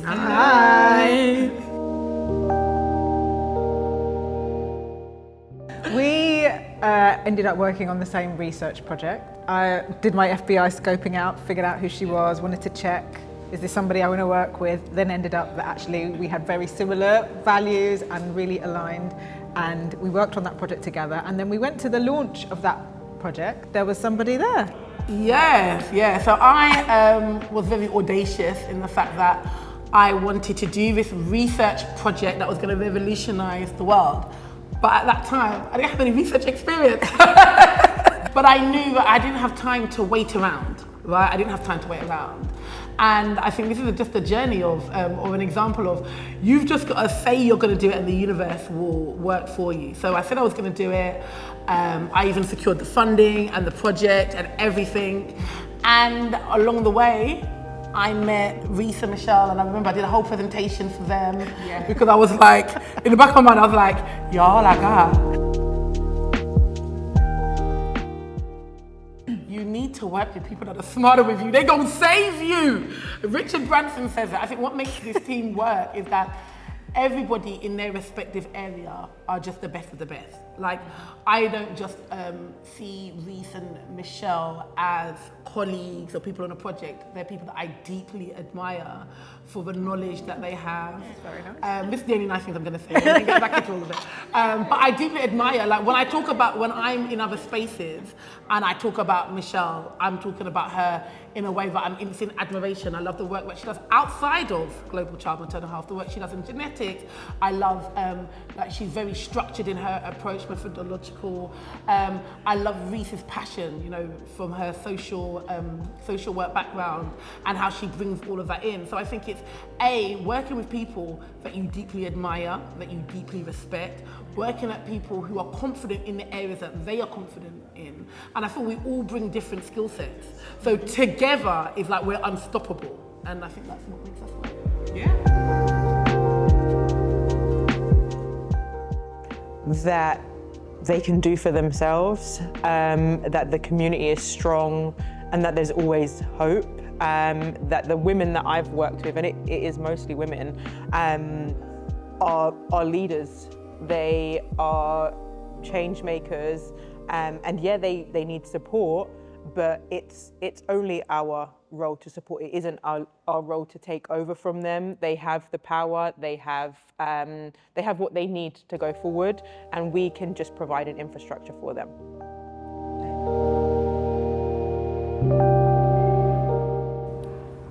Hi. We ended up working on the same research project. I did my FBI scoping out, figured out who she was, wanted to check, is this somebody I want to work with? Then ended up that actually we had very similar values and really aligned. And we worked on that project together. And then we went to the launch of that project. There was somebody there. Yes, yeah. So I was very audacious in the fact that I wanted to do this research project that was going to revolutionize the world. But at that time, I didn't have any research experience. But I knew that I didn't have time to wait around, right? I didn't have time to wait around. And I think this is just a journey of an example of, you've just got to say you're going to do it and the universe will work for you. So I said I was going to do it. I even secured the funding and the project and everything. And along the way, I met Reese and Michelle, and I remember I did a whole presentation for them because I was like, in the back of my mind, I was like, y'all, I got. You need to work with people that are smarter with you. They're gonna save you. Richard Branson says it. I think what makes this team work is that everybody in their respective area are just the best of the best. Like, I don't just see Reese and Michelle as colleagues or people on a project. They're people that I deeply admire for the knowledge that they have. Very nice. This is the only nice things I'm going to say. I'm going to get back into all of it. But I deeply admire, like when I'm in other spaces and I talk about Michelle, I'm talking about her in a way that I'm in admiration. I love the work that she does outside of global child maternal health, the work she does in genetics. I love that she's very structured in her approach, methodological. I love Reese's passion, you know, from her social work background and how she brings all of that in. So I think it's working with people that you deeply admire, that you deeply respect, working at people who are confident in the areas that they are confident in. And I feel we all bring different skill sets. So together is like we're unstoppable. And I think that's what makes us work. Yeah. That they can do for themselves, that the community is strong and that there's always hope, that the women that I've worked with, and it is mostly women, are leaders. They are change makers, and yeah, they need support, but it's only our role to support. It isn't our role to take over from them. They have the power, they have what they need to go forward, and we can just provide an infrastructure for them.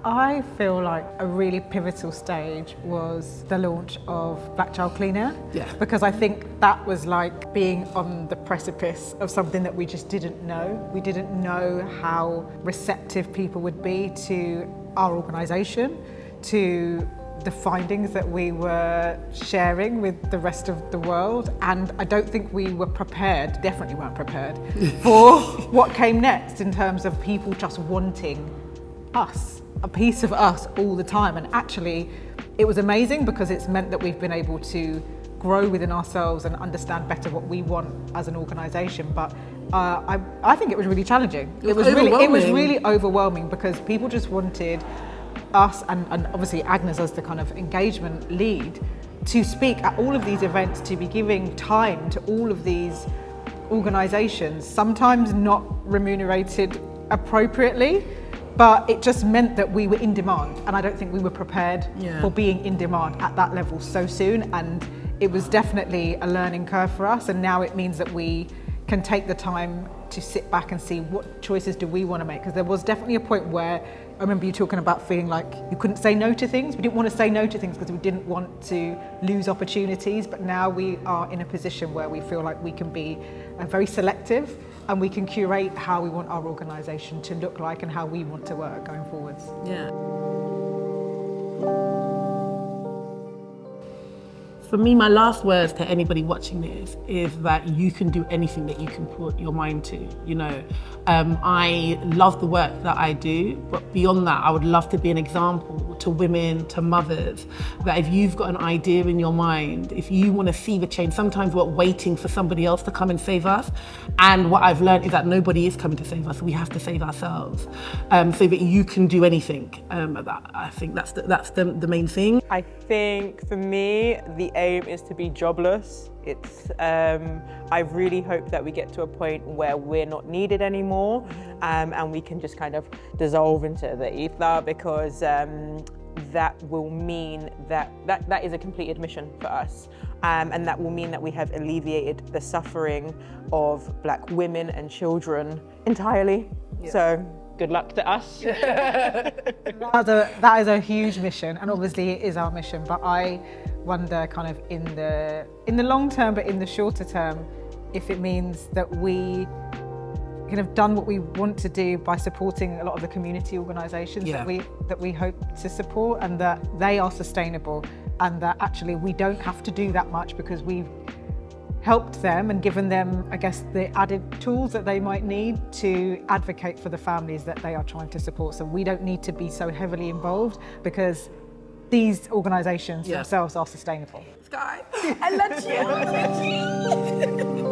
I feel like a really pivotal stage was the launch of Black Child Clean Air. Yeah. Because I think that was like being on the precipice of something that we just didn't know. We didn't know how receptive people would be to our organisation, to the findings that we were sharing with the rest of the world. And I don't think we were prepared, definitely weren't prepared, for what came next in terms of people just wanting us. A piece of us all the time. And actually it was amazing because it's meant that we've been able to grow within ourselves and understand better what we want as an organisation. But I think it was really challenging. It was really overwhelming because people just wanted us and obviously Agnes as the kind of engagement lead to speak at all of these events, to be giving time to all of these organisations, sometimes not remunerated appropriately. But it just meant that we were in demand, and I don't think we were prepared for being in demand at that level so soon. And it was definitely a learning curve for us, and now it means that we can take the time to sit back and see what choices do we want to make. Because there was definitely a point where I remember you talking about feeling like you couldn't say no to things. We didn't want to say no to things because we didn't want to lose opportunities. But now we are in a position where we feel like we can be very selective and we can curate how we want our organisation to look like and how we want to work going forwards. Yeah. For me, my last words to anybody watching this is that you can do anything that you can put your mind to, you know. I love the work that I do, but beyond that, I would love to be an example to women, to mothers, that if you've got an idea in your mind, if you want to see the change, sometimes we're waiting for somebody else to come and save us. And what I've learned is that nobody is coming to save us. We have to save ourselves, so that you can do anything. I think that's the main thing. I think for me, the aim is to be jobless. It's, I really hope that we get to a point where we're not needed anymore, and we can just kind of dissolve into the ether, because that will mean that is a complete admission for us. And that will mean that we have alleviated the suffering of Black women and children entirely. Yeah. So good luck to us. That is a huge mission, and obviously it is our mission, but I wonder kind of in the long term, but in the shorter term, if it means that we kind of done what we want to do by supporting a lot of the community organisations that we hope to support, and that they are sustainable, and that actually we don't have to do that much because we've helped them and given them, I guess, the added tools that they might need to advocate for the families that they are trying to support. So we don't need to be so heavily involved because these organisations themselves are sustainable. Sky, I love you.